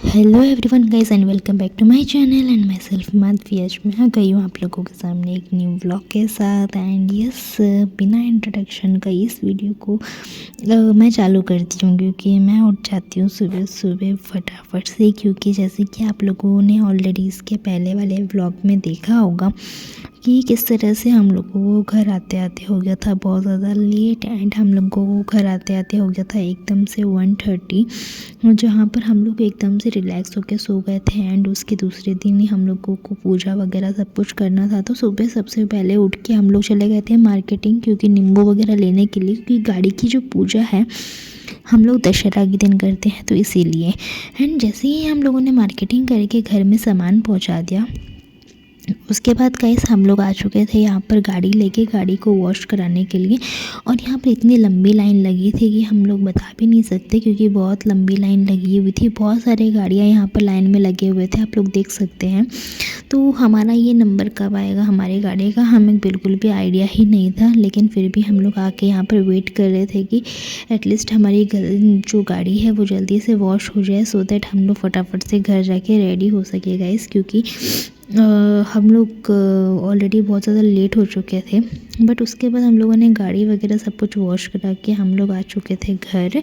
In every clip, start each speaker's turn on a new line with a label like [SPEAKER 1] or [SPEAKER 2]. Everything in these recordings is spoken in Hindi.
[SPEAKER 1] Hello everyone guys and welcome back to my channel and my self Madhavi. आज मैं आ गई हूँ आप लोगों के सामने एक न्यू व्लॉग के साथ। एंड यस, बिना इंट्रोडक्शन का इस वीडियो को मैं चालू करती हूँ क्योंकि मैं उठ जाती हूँ सुबह सुबह फटाफट से, क्योंकि जैसे कि आप लोगों ने ऑलरेडी इसके पहले वाले व्लॉग में देखा होगा कि किस तरह से हम लोगों को घर आते आते हो गया था बहुत ज़्यादा लेट। एंड हम लोगों को घर आते आते हो गया था एकदम से 1:30, जहाँ पर हम लोग एकदम से रिलैक्स होकर सो गए थे। एंड उसके दूसरे दिन ही हम लोगों को पूजा वगैरह सब कुछ करना था, तो सुबह सबसे पहले उठ के हम लोग चले गए थे मार्केटिंग, क्योंकि नींबू वगैरह लेने के लिए, क्योंकि गाड़ी की जो पूजा है हम लोग दशहरा के दिन करते हैं तो इसीलिए। एंड जैसे ही हम लोगों ने मार्केटिंग करके घर में सामान पहुंचा दिया, उसके बाद गाइस हम लोग आ चुके थे यहाँ पर गाड़ी लेके, गाड़ी को वॉश कराने के लिए। और यहाँ पर इतनी लंबी लाइन लगी थी कि हम लोग बता भी नहीं सकते, क्योंकि बहुत लंबी लाइन लगी हुई थी। बहुत सारे गाड़ियाँ यहाँ पर लाइन में लगे हुए थे, आप लोग देख सकते हैं। तो हमारा ये नंबर कब आएगा हमारी गाड़ी का, हमें बिल्कुल भी आइडिया ही नहीं था। लेकिन फिर भी हम लोग आके यहाँ पर वेट कर रहे थे कि एटलीस्ट हमारी जो गाड़ी है वो जल्दी से वॉश हो जाए, सो दैट हम लोग फटाफट से घर जाके रेडी हो सके गाइस, क्योंकि हम लोग ऑलरेडी बहुत ज़्यादा लेट हो चुके थे। बट उसके बाद हम लोगों ने गाड़ी वगैरह सब कुछ वॉश करा के हम लोग आ चुके थे घर।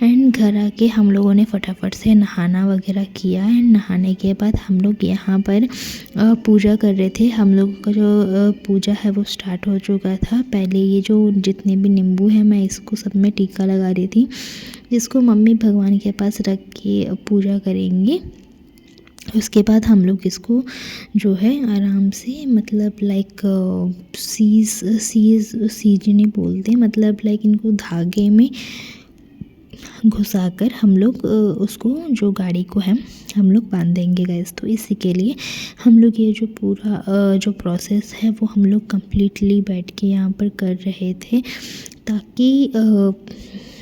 [SPEAKER 1] एंड घर आके हम लोगों ने फटाफट से नहाना वगैरह किया। एंड नहाने के बाद हम लोग यहाँ पर पूजा कर रहे थे। हम लोगों का जो पूजा है वो स्टार्ट हो चुका था। पहले ये जो जितने भी नींबू हैं मैं इसको सब में टीका लगा रही थी, जिसको मम्मी भगवान के पास रख के पूजा करेंगी। उसके बाद हम लोग इसको जो है आराम से, मतलब लाइक सीज नहीं बोलते, मतलब लाइक इनको धागे में घुसाकर हम लोग उसको जो गाड़ी को है हम लोग बांध देंगे गाइस। तो इसी के लिए हम लोग ये जो पूरा जो प्रोसेस है वो हम लोग कम्प्लीटली बैठ के यहाँ पर कर रहे थे, ताकि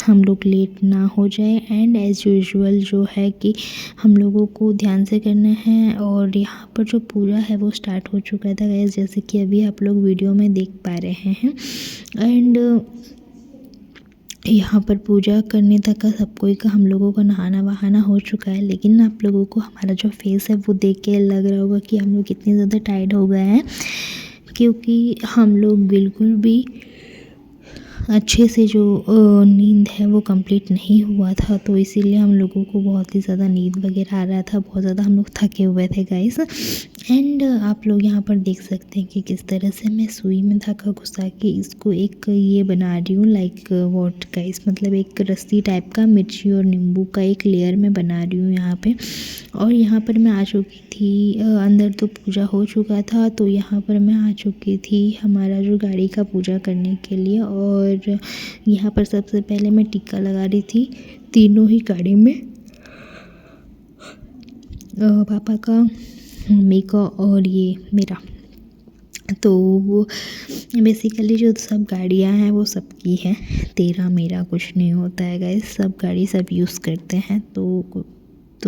[SPEAKER 1] हम लोग लेट ना हो जाए। एंड एज़ यूजुअल जो है कि हम लोगों को ध्यान से करना है। और यहाँ पर जो पूजा है वो स्टार्ट हो चुका था गाइस, जैसे कि अभी आप लोग वीडियो में देख पा रहे हैं। एंड यहाँ पर पूजा करने तक का सब कोई का हम लोगों का नहाना वहाना हो चुका है। लेकिन आप लोगों को हमारा जो फेस है वो देख के लग रहा होगा कि हम लोग कितने ज़्यादा टायर्ड हो गए हैं, क्योंकि हम लोग बिल्कुल भी अच्छे से जो नींद है वो कंप्लीट नहीं हुआ था। तो इसीलिए हम लोगों को बहुत ही ज़्यादा नींद वगैरह आ रहा था, बहुत ज़्यादा हम लोग थके हुए थे गाइस। एंड आप लोग यहाँ पर देख सकते हैं कि किस तरह से मैं सुई में धागा घुसा के इसको एक ये बना रही हूँ, लाइक वॉट गाइस, मतलब एक रस्सी टाइप का मिर्ची और नींबू का एक लेयर में बना रही हूँ यहाँ पे। और यहाँ पर मैं आ चुकी थी अंदर, तो पूजा हो चुका था। तो यहाँ पर मैं आ चुकी थी हमारा जो गाड़ी का पूजा करने के लिए। और यहाँ पर सबसे पहले मैं टीका लगा रही थी तीनों ही गाड़ी में, पापा का, मम्मी का और ये मेरा। तो वो बेसिकली जो सब गाड़ियाँ हैं वो सबकी हैं, तेरा मेरा कुछ नहीं होता है गाइस, सब गाड़ी सब यूज़ करते हैं। तो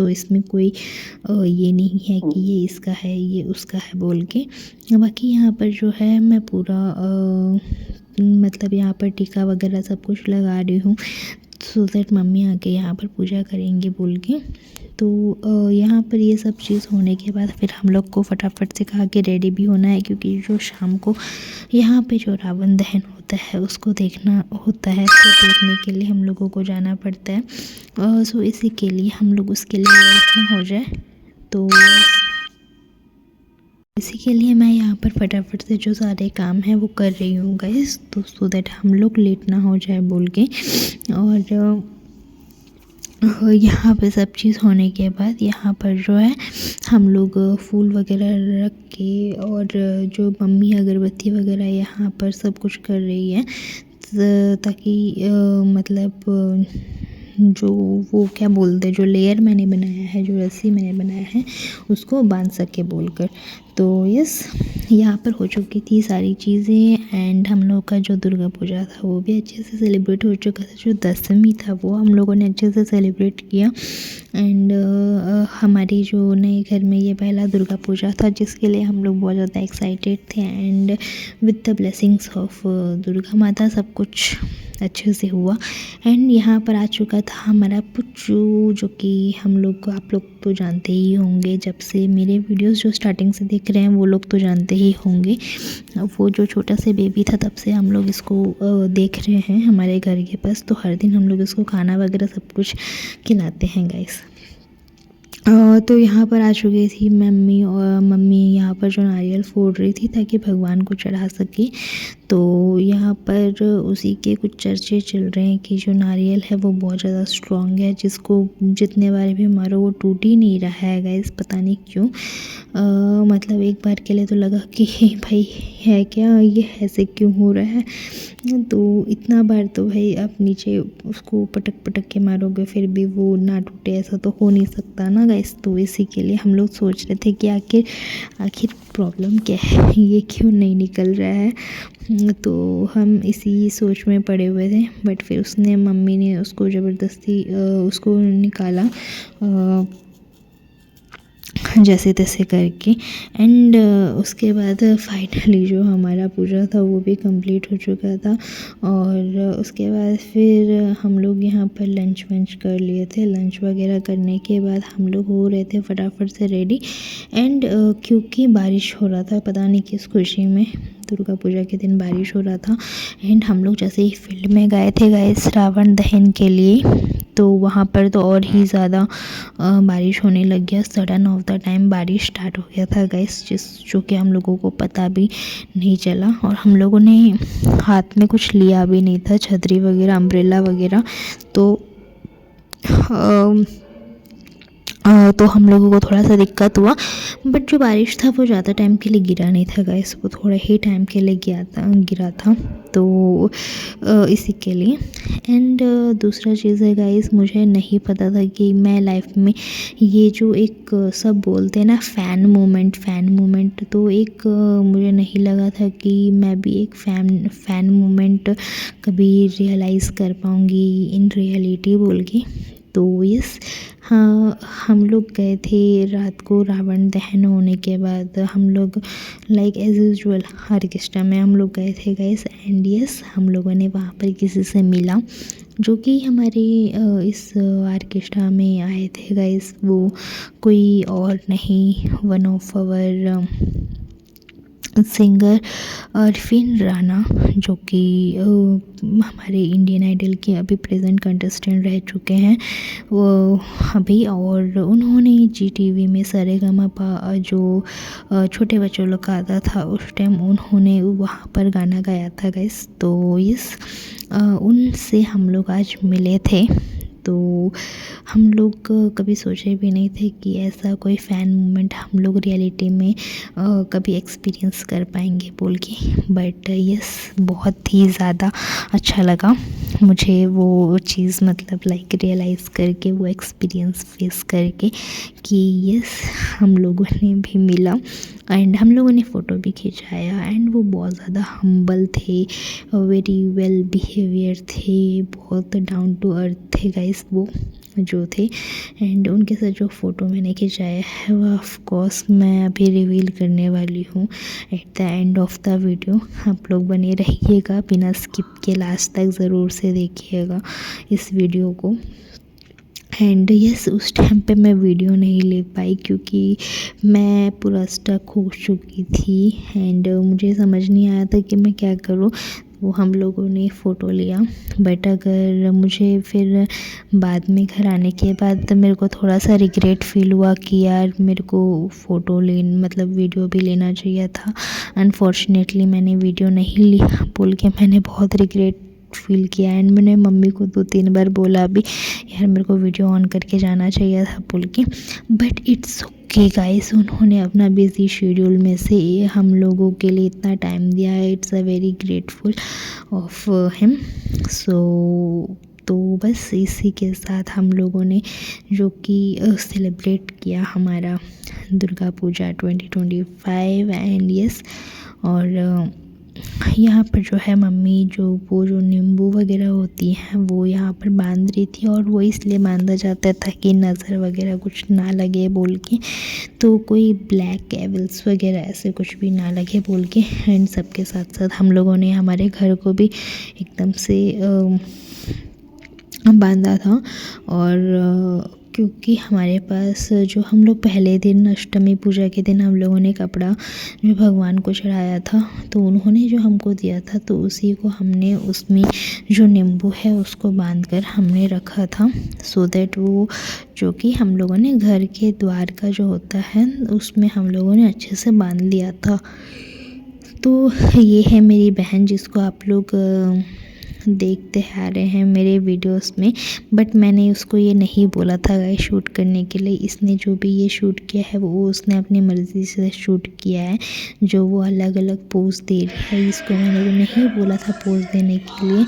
[SPEAKER 1] इसमें कोई ये नहीं है कि ये इसका है ये उसका है बोल के। बाकी यहाँ पर जो है मैं पूरा मतलब यहाँ पर टीका वगैरह सब कुछ लगा रही हूँ, सो दैट मम्मी आके यहाँ पर पूजा करेंगे बोल के। तो यहाँ पर ये सब चीज़ होने के बाद फिर हम लोग को फटाफट से कहा कि रेडी भी होना है, क्योंकि जो शाम को यहाँ पे जो रावण दहन होता है उसको देखना होता है। तो देखने के लिए हम लोगों को जाना पड़ता है। सो इसी के लिए हम लोग उसके लिए लेट ना हो जाए, तो इसी के लिए मैं यहाँ पर फटाफट से जो सारे काम हैं वो कर रही हूँ गाइस, तो सो दैट हम लोग लेट ना हो जाए बोल के। और यहाँ पे सब चीज़ होने के बाद यहाँ पर जो है हम लोग फूल वगैरह रख के, और जो मम्मी अगरबत्ती वगैरह यहाँ पर सब कुछ कर रही है, ताकि मतलब जो वो क्या बोलते हैं, जो लेयर मैंने बनाया है, जो रस्सी मैंने बनाया है उसको बांध सके बोलकर। तो यस, यहाँ पर हो चुकी थी सारी चीज़ें। एंड हम लोग का जो दुर्गा पूजा था वो भी अच्छे से सेलिब्रेट हो चुका था। जो दशमी था वो हम लोगों ने अच्छे से सेलिब्रेट किया। एंड हमारी जो नए घर में ये पहला दुर्गा पूजा था, जिसके लिए हम लोग बहुत ज़्यादा एक्साइटेड थे। And with the blessings of Durga माता सब कुछ अच्छे से हुआ। एंड यहाँ पर आ चुका था हमारा पुच्चू, जो कि हम लोग आप लोग तो जानते ही होंगे, जब से मेरे वीडियोस जो स्टार्टिंग से देख रहे हैं वो लोग तो जानते ही होंगे। वो जो छोटा सा बेबी था तब से हम लोग इसको देख रहे हैं हमारे घर के पास, तो हर दिन हम लोग इसको खाना वगैरह सब कुछ खिलाते हैं गाइस। तो यहाँ पर आ चुकी थी मम्मी, और मम्मी यहाँ पर जो नारियल फोड़ रही थी ताकि भगवान को चढ़ा सके। तो यहाँ पर उसी के कुछ चर्चे चल रहे हैं कि जो नारियल है वो बहुत ज़्यादा स्ट्रॉन्ग है, जिसको जितने बार भी मारो वो टूट ही नहीं रहा है गाइस, पता नहीं क्यों। मतलब एक बार के लिए तो लगा कि भाई है क्या, ये ऐसे क्यों हो रहा है। तो इतना बार तो भाई आप नीचे उसको पटक पटक के मारोगे फिर भी वो ना टूटे, ऐसा तो हो नहीं सकता ना गाइस। तो इसी के लिए हम लोग सोच रहे थे कि आखिर प्रॉब्लम क्या है, ये क्यों नहीं निकल रहा है। तो हम इसी सोच में पड़े हुए थे, बट फिर मम्मी ने उसको ज़बरदस्ती उसको निकाला जैसे तैसे करके। एंड उसके बाद फाइनली जो हमारा पूजा था वो भी कंप्लीट हो चुका था। और उसके बाद फिर हम लोग यहाँ पर लंच वंच कर लिए थे। लंच वगैरह करने के बाद हम लोग हो रहे थे फटाफट से रेडी। एंड क्योंकि बारिश हो रहा था, पता नहीं किस खुशी में, दुर्गा पूजा के दिन बारिश हो रहा था। एंड हम लोग जैसे ही फील्ड में गए थे गाइस रावण दहन के लिए, तो वहाँ पर तो और ही ज़्यादा बारिश होने लग गया। सडन ऑफ द टाइम बारिश स्टार्ट हो गया था गाइस, जो कि हम लोगों को पता भी नहीं चला। और हम लोगों ने हाथ में कुछ लिया भी नहीं था, छतरी वगैरह, अम्ब्रेला वगैरह। तो हम लोगों को थोड़ा सा दिक्कत हुआ। बट जो बारिश था वो ज़्यादा टाइम के लिए गिरा नहीं था गाइस, वो थोड़ा ही टाइम के लिए गिरा था। तो इसी के लिए। एंड दूसरा चीज़ है गाइस, मुझे नहीं पता था कि मैं लाइफ में ये जो एक सब बोलते हैं ना फ़ैन मोमेंट, तो एक मुझे नहीं लगा था कि मैं भी एक फ़ैन मोमेंट कभी रियलाइज़ कर पाऊँगी इन रियलिटी बोल के। तो यस, हाँ, हम लोग गए थे रात को रावण दहन होने के बाद। हम लोग लाइक एज यूजुअल ऑर्केस्ट्रा में हम लोग गए थे गाइस। एंड यस, हम लोगों ने वहाँ पर किसी से मिला जो कि हमारे इस ऑर्केस्ट्रा में आए थे गाइस। वो कोई और नहीं, one of our singer Arfin Rana, जो कि हमारे इंडियन आइडल के अभी प्रेजेंट कंटेस्टेंट रह चुके हैं वो अभी। और उन्होंने GTV में सारेगामापा जो छोटे बच्चों लोग का आता था उस टाइम उन्होंने वहाँ पर गाना गाया था गाइस। तो यस, उनसे हम लोग आज मिले थे। तो हम लोग कभी सोचे भी नहीं थे कि ऐसा कोई फ़ैन मोमेंट हम लोग रियलिटी में कभी एक्सपीरियंस कर पाएंगे बोल के। बट यस, बहुत ही ज़्यादा अच्छा लगा मुझे वो चीज़, मतलब लाइक रियलाइज़ करके, वो एक्सपीरियंस फेस करके कि यस, हम लोगों ने भी मिला। एंड हम लोगों ने फ़ोटो भी खिंचाया। एंड वो बहुत ज़्यादा हम्बल थे, वेरी वेल बिहेवियर थे, बहुत डाउन टू अर्थ थे गाइस वो जो थे। एंड उनके साथ जो फ़ोटो मैंने खिंचाया है वो ऑफ कोर्स मैं अभी रिवील करने वाली हूँ at the end of the video. आप लोग बने रहिएगा, बिना स्किप के लास्ट तक ज़रूर से देखिएगा इस वीडियो को। एंड यस, उस टाइम पे मैं वीडियो नहीं ले पाई क्योंकि मैं पूरा स्टक हो चुकी थी। एंड मुझे समझ नहीं आया था कि मैं क्या करूँ। वो हम लोगों ने फ़ोटो लिया, बट अगर मुझे फिर बाद में घर आने के बाद मेरे को थोड़ा सा रिग्रेट फील हुआ कि यार मेरे को फ़ोटो मतलब वीडियो भी लेना चाहिए था। अनफॉर्चुनेटली मैंने वीडियो नहीं लिया बोल के मैंने बहुत रिग्रेट फील किया। एंड मैंने मम्मी को 2-3 बार बोला भी, यार मेरे को वीडियो ऑन करके जाना चाहिए था बोल के। बट इट्स ओके गाइस, उन्होंने अपना बिजी शेड्यूल में से हम लोगों के लिए इतना टाइम दिया है। It's a very grateful of him. So तो बस इसी के साथ हम लोगों ने जो कि सेलिब्रेट किया हमारा दुर्गा पूजा 2025। एंड यस, और यहाँ पर जो है मम्मी जो नींबू वगैरह होती हैं वो यहाँ पर बांध रही थी, और वो इसलिए बांधा जाता था कि नज़र वगैरह कुछ ना लगे बोल के, तो कोई ब्लैक एविल्स वगैरह ऐसे कुछ भी ना लगे बोल के। एंड सबके साथ साथ हम लोगों ने हमारे घर को भी एकदम से बांधा था। और क्योंकि हमारे पास जो हम लोग पहले दिन अष्टमी पूजा के दिन हम लोगों ने कपड़ा जो भगवान को चढ़ाया था, तो उन्होंने जो हमको दिया था तो उसी को हमने उसमें जो नींबू है उसको बांध कर हमने रखा था, सो दैट वो जो कि हम लोगों ने घर के द्वार का जो होता है उसमें हम लोगों ने अच्छे से बांध लिया था। तो ये है मेरी बहन जिसको आप लोग देखते आ रहे हैं मेरे वीडियोस में, बट मैंने उसको ये नहीं बोला था गाइस शूट करने के लिए। इसने जो भी ये शूट किया है वो उसने अपनी मर्ज़ी से शूट किया है। जो वो अलग अलग पोज दे रही है, इसको मैंने नहीं बोला था पोज देने के लिए,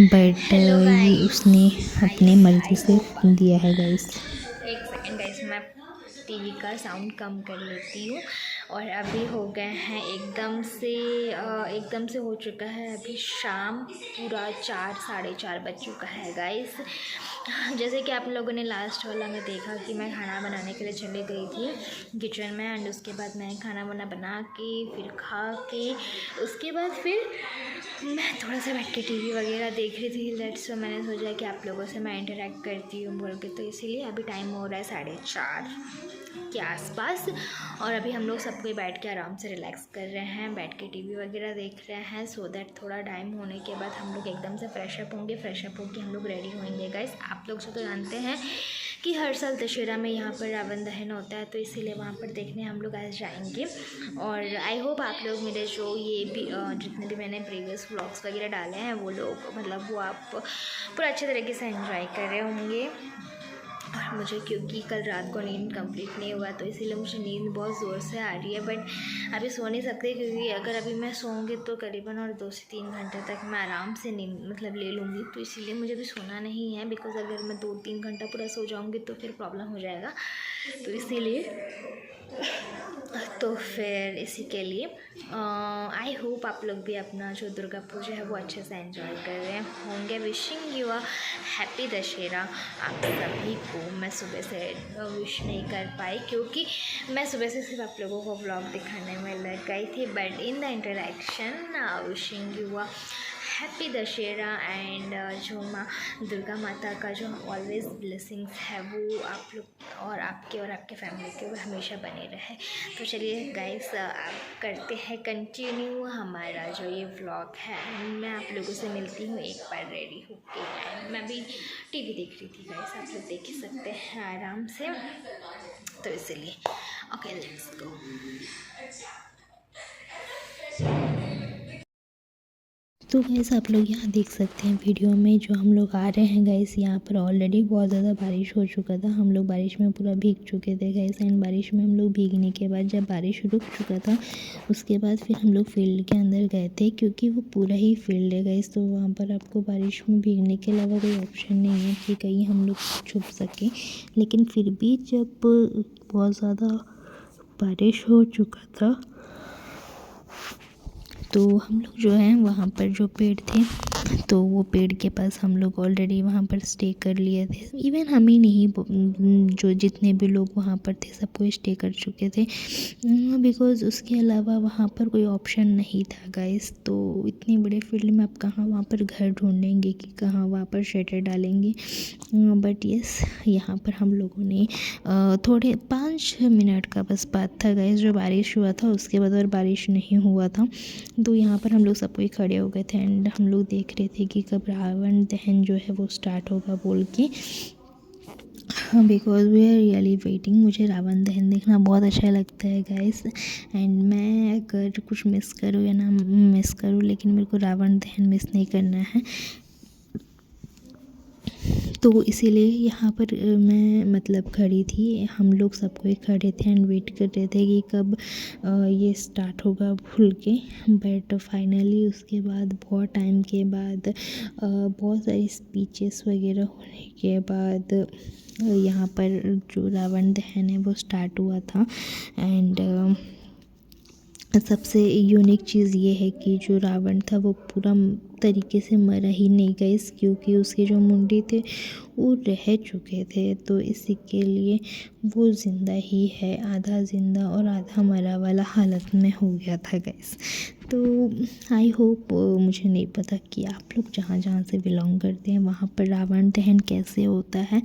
[SPEAKER 1] बट ये उसने अपनी मर्ज़ी से दिया है गाइस।
[SPEAKER 2] एक सेकेंड गाइस, मैं टीवी का साउंड कम कर लेती हूँ। और अभी हो गए हैं एकदम से हो चुका है अभी शाम, पूरा 4 साढ़े 4 बज चुका है गाइस। जैसे कि आप लोगों ने लास्ट वाला में देखा कि मैं खाना बनाने के लिए चली गई थी किचन में, एंड उसके बाद मैं खाना वाना बना के फिर खा के उसके बाद फिर मैं थोड़ा सा बैठ के टीवी वगैरह देख रही थी। दैट्स मैंने सोचा कि आप लोगों से मैं इंटरेक्ट करती हूँ बोल के, तो इसीलिए अभी टाइम हो रहा है 4:30 के आसपास। और अभी हम लोग सब कोई बैठ के आराम से रिलैक्स कर रहे हैं, बैठ के टीवी वगैरह देख रहे हैं, सो दैट थोड़ा टाइम होने के बाद हम लोग एकदम से फ्रेशअप होंगे। फ्रेशअप होकर हम लोग रेडी होंगे गाइस। आप लोग से तो जानते हैं कि हर साल दशहरा में यहाँ पर रावण दहन होता है, तो इसीलिए वहाँ पर देखने हम लोग आज जाएंगे। और आई होप आप लोग मेरे जो ये भी जितने भी मैंने प्रीवियस व्लॉग्स वगैरह डाले हैं वो लोग मतलब वो आप पूरा अच्छे तरीके से एंजॉय कर रहे होंगे। और मुझे क्योंकि कल रात को नींद कंप्लीट नहीं हुआ तो इसीलिए मुझे नींद बहुत ज़ोर से आ रही है, बट अभी सो नहीं सकती, क्योंकि अगर अभी मैं सोऊंगी तो करीबन और 2 से 3 घंटे तक मैं आराम से नींद मतलब ले लूँगी। तो इसीलिए मुझे अभी सोना नहीं है, बिकॉज़ अगर मैं 2-3 घंटा पूरा सो जाऊँगी तो फिर प्रॉब्लम हो जाएगा। तो इसीलिए तो फिर इसी के लिए आई होप आप लोग भी अपना जो दुर्गा पूजा है वो अच्छे से एंजॉय कर रहे होंगे। Wishing you a happy Dussehra आप सभी को। मैं सुबह से विश नहीं कर पाई क्योंकि मैं सुबह से सिर्फ आप लोगों को व्लॉग दिखाने में लग गई थी, but in the interaction wishing you a happy Dussehra. And जो माँ दुर्गा माता का जो ऑलवेज ब्लेसिंग्स है वो आप लोग और आपके फैमिली के ऊपर हमेशा बने रहे। तो चलिए गाइस आप करते हैं कंटिन्यू हमारा जो ये व्लॉग है। मैं आप लोगों से मिलती हूँ एक बार रेडी होके। एंड मैं भी टीवी देख रही थी गाइस, आप लोग देख ही सकते हैं आराम से, तो इसलिए ओके लेट्स गो।
[SPEAKER 1] तो गैस आप लोग यहाँ देख सकते हैं वीडियो में जो हम लोग आ रहे हैं गैस, यहाँ पर ऑलरेडी बहुत ज़्यादा बारिश हो चुका था। हम लोग बारिश में पूरा भीग चुके थे गैस। एंड बारिश में हम लोग भीगने के बाद जब बारिश रुक चुका था उसके बाद फिर हम लोग फील्ड के अंदर गए थे, क्योंकि वो पूरा ही फील्ड है गैस। तो वहाँ पर आपको बारिश में भीगने के अलावा कोई ऑप्शन नहीं है कि कहीं हम लोग छुप सकें। लेकिन फिर भी जब बहुत ज़्यादा बारिश हो चुका था तो हम लोग जो हैं वहाँ पर जो पेड़ थे तो वो पेड़ के पास हम लोग ऑलरेडी वहाँ पर स्टे कर लिए थे। इवन हम ही नहीं, जो जितने भी लोग वहाँ पर थे सबको स्टे कर चुके थे, बिकॉज़ उसके अलावा वहाँ पर कोई ऑप्शन नहीं था गाइस। तो इतनी बड़े फील्ड में आप कहाँ वहाँ पर घर ढूंढेंगे कि कहाँ वहाँ पर शेटर डालेंगे। बट यस यहाँ पर हम लोगों ने थोड़े 5 मिनट का बस बात था गाइस जो बारिश हुआ था, उसके बाद और बारिश नहीं हुआ था। तो यहाँ पर हम लोग सब कोई खड़े हो गए थे एंड हम लोग देख रहे थे कि कब रावण दहन जो है वो स्टार्ट होगा बोल के, because we are really waiting. मुझे रावण दहन देखना बहुत अच्छा लगता है गाइस। एंड मैं अगर कुछ मिस करूँ या ना मिस करूँ, लेकिन मेरे को रावण दहन मिस नहीं करना है। तो इसीलिए यहाँ पर मैं मतलब खड़ी थी, हम लोग सब कोई खड़े थे एंड वेट कर रहे थे कि कब ये स्टार्ट होगा भूल के। बट फाइनली उसके बाद बहुत टाइम के बाद बहुत सारी स्पीचेस वगैरह होने के बाद यहाँ पर जो रावण दहन है वो स्टार्ट हुआ था। एंड सबसे यूनिक चीज़ ये है कि जो रावण था वो पूरा तरीके से मरा ही नहीं गाइस, क्योंकि उसके जो मुंडी थे वो रह चुके थे, तो इसी के लिए वो ज़िंदा ही है, आधा ज़िंदा और आधा मरा वाला हालत में हो गया था गाइस। तो आई होप, मुझे नहीं पता कि आप लोग जहाँ जहाँ से बिलोंग करते हैं वहाँ पर रावण दहन कैसे होता है।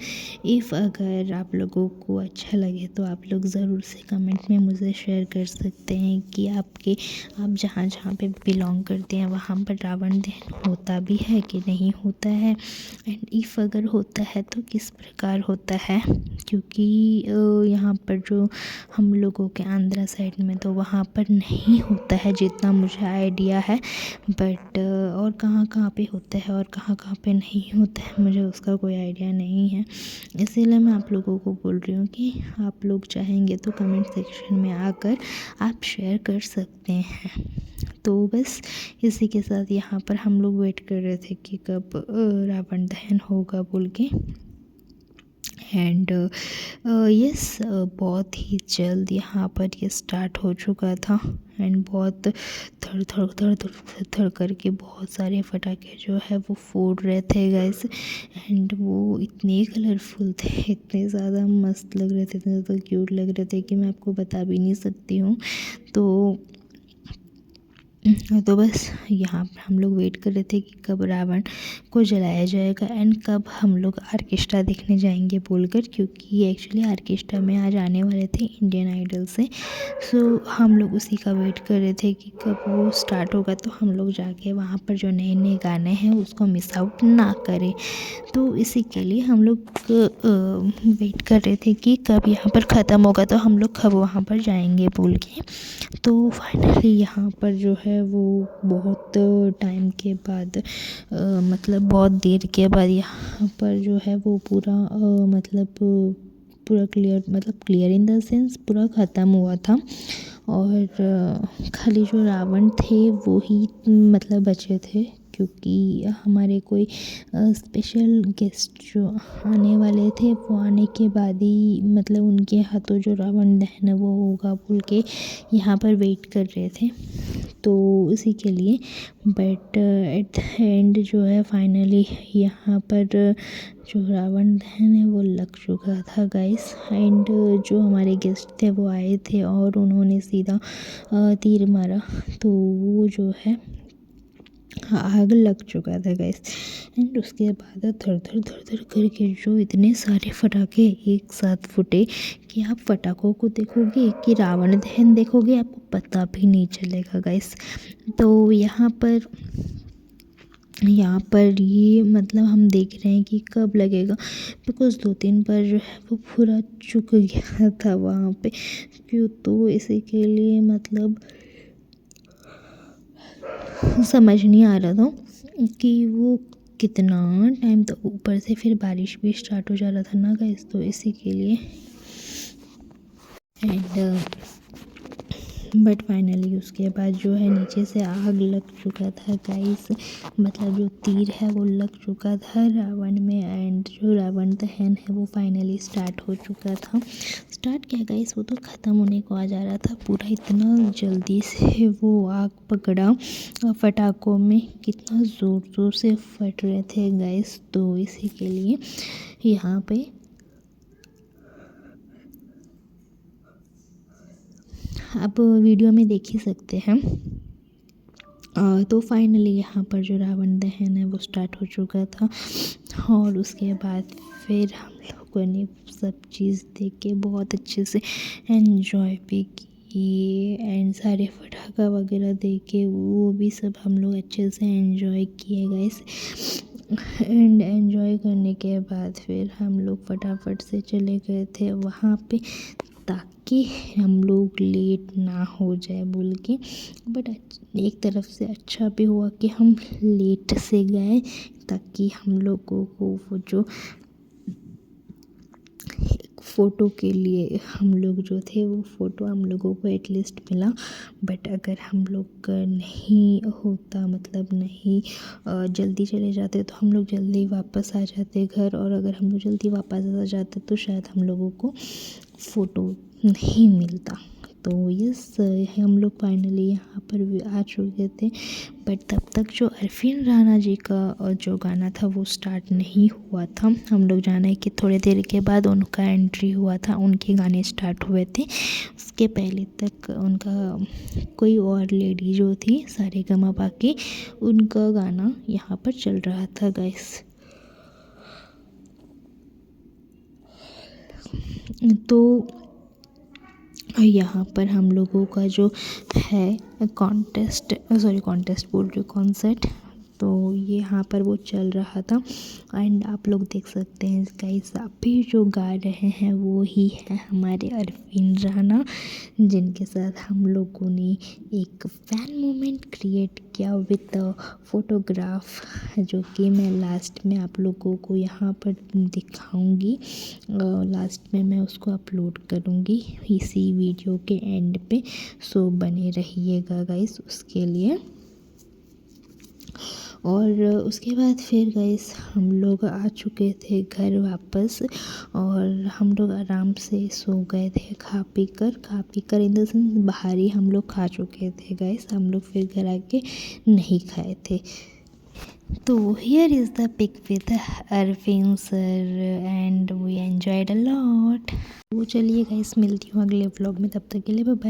[SPEAKER 1] इफ़ अगर आप लोगों को अच्छा लगे तो आप लोग ज़रूर से कमेंट में मुझे शेयर कर सकते हैं कि आप जहाँ जहाँ पे बिलोंग करते हैं वहाँ पर रावण दहन होता भी है कि नहीं होता है, एंड इफ़ अगर होता है तो किस प्रकार होता है, क्योंकि यहाँ पर जो हम लोगों के आंध्रा साइड में तो वहाँ पर नहीं होता है जितना मुझे आइडिया है, बट और कहाँ कहाँ पे होता है और कहाँ कहाँ पे नहीं होता है मुझे उसका कोई आइडिया नहीं है। इसीलिए मैं आप लोगों को बोल रही हूँ कि आप लोग चाहेंगे तो कमेंट सेक्शन में आकर आप शेयर कर सकते हैं। तो बस इसी के साथ यहाँ पर हम लोग वेट कर रहे थे कि कब रावण दहन होगा बोल के, एंड यस बहुत ही जल्द यहाँ पर ये स्टार्ट हो चुका था, एंड बहुत थर थर थर थर थर करके बहुत सारे पटाखे जो है वो फोड़ रहे थे गाइस, एंड वो इतने कलरफुल थे, इतने ज़्यादा मस्त लग रहे थे, इतने ज़्यादा क्यूट लग रहे थे कि मैं आपको बता भी नहीं सकती हूँ। तो बस यहाँ पर हम लोग वेट कर रहे थे कि कब रावण को जलाया जाएगा एंड कब हम लोग आर्केस्ट्रा देखने जाएंगे बोलकर, क्योंकि एक्चुअली आर्केस्ट्रा में आज आने वाले थे इंडियन आइडल से। सो हम लोग उसी का वेट कर रहे थे कि कब वो स्टार्ट होगा तो हम लोग जाके वहाँ पर जो नए नए गाने हैं उसको मिस आउट ना करें। तो इसी के लिए हम लोग वेट कर रहे थे कि कब यहाँ पर ख़त्म होगा तो हम लोग कब वहाँ पर जाएंगे बोल के। तो फाइनली यहाँ पर जो है वो बहुत टाइम के बाद मतलब बहुत देर के बाद यहाँ पर जो है वो पूरा मतलब पूरा क्लियर इन द सेंस पूरा ख़त्म हुआ था, और खाली जो रावण थे वो ही मतलब बचे थे, क्योंकि हमारे कोई स्पेशल गेस्ट जो आने वाले थे वो आने के बाद ही मतलब उनके हाथों जो रावण दहन है वो होगा बोल के यहाँ पर वेट कर रहे थे, तो उसी के लिए। बट एट द एंड जो है फाइनली यहाँ पर जो रावण दहन है वो लग चुका था गाइस, एंड जो हमारे गेस्ट थे वो आए थे और उन्होंने सीधा तीर मारा, तो वो जो है आग लग चुका था गैस। एंड उसके बाद थर थर थर थर करके जो इतने सारे पटाखे एक साथ फूटे कि आप पटाखों को देखोगे कि रावण दहन देखोगे आपको पता भी नहीं चलेगा गैस। तो यहाँ पर ये मतलब हम देख रहे हैं कि कब लगेगा, बिकॉज़ 2-3 बार जो है वो पूरा चुक गया था वहाँ पे, क्यों तो इसी के लिए मतलब समझ नहीं आ रहा था कि वो कितना टाइम, तो ऊपर से फिर बारिश भी स्टार्ट हो जा रहा था ना गाइस, तो इसी के लिए। एंड बट फाइनली उसके बाद जो है नीचे से आग लग चुका था गाइस, मतलब जो तीर है वो लग चुका था रावण में, एंड जो रावण दहन है वो फाइनली स्टार्ट हो चुका था। स्टार्ट क्या गाइस, वो तो ख़त्म होने को आ जा रहा था पूरा, इतना जल्दी से वो आग पकड़ा, पटाखों में कितना ज़ोर ज़ोर से फट रहे थे गाइस, तो इसी के लिए यहाँ पे आप वीडियो में देख ही सकते हैं। तो फाइनली यहाँ पर जो रावण दहन है वो स्टार्ट हो चुका था, और उसके बाद फिर हम लोगों ने सब चीज़ देख के बहुत अच्छे से एंजॉय भी किए, एंड सारे पटाखा वगैरह देख के वो भी सब हम लोग अच्छे से एंजॉय किए गाइस। एंड एंजॉय करने के बाद फिर हम लोग फटाफट से चले गए थे वहाँ पे, ताकि हम लोग लेट ना हो जाए बोल के। बट एक तरफ से अच्छा भी हुआ कि हम लेट से गए, ताकि हम लोगों को वो जो फ़ोटो के लिए हम लोग जो थे वो फ़ोटो हम लोगों को एटलीस्ट मिला। बट अगर हम लोग नहीं होता, मतलब नहीं जल्दी चले जाते तो हम लोग जल्दी वापस आ जाते घर, और अगर हम लोग जल्दी वापस आ जाते तो शायद हम लोगों को फ़ोटो नहीं मिलता। तो यस हम लोग फाइनली यहाँ पर भी आ चुके थे, बट तब तक जो अरफीन राणा जी का जो गाना था वो स्टार्ट नहीं हुआ था। हम लोग जाने कि थोड़ी देर के बाद उनका एंट्री हुआ था, उनके गाने स्टार्ट हुए थे। उसके पहले तक उनका कोई और लेडी जो थी सारेगामापा की, उनका गाना यहाँ पर चल रहा था गाइस। तो यहाँ पर हम लोगों का जो है कॉन्टेस्ट बोल रही हूँ, कॉन्सर्ट, तो ये यहाँ पर वो चल रहा था। एंड आप लोग देख सकते हैं गाइस, अभी जो गा रहे हैं वो ही है हमारे अरफीन राणा, जिनके साथ हम लोगों ने एक फ़ैन मोमेंट क्रिएट किया विद फोटोग्राफ, जो कि मैं लास्ट में आप लोगों को यहाँ पर दिखाऊंगी। लास्ट में मैं उसको अपलोड करूँगी इसी वीडियो के एंड पे, सो बने रहिएगा गाइस उसके लिए। और उसके बाद फिर गाइस हम लोग आ चुके थे घर वापस, और हम लोग आराम से सो गए थे खा पी कर इन द सेंस बाहर ही हम लोग खा चुके थे गाइस, हम लोग फिर घर आके नहीं खाए थे। तो here is the pic with Arfin sir and we enjoyed a lot. तो चलिए गाइस, मिलती हूँ अगले व्लॉग में, तब तक के लिए बाय बाय।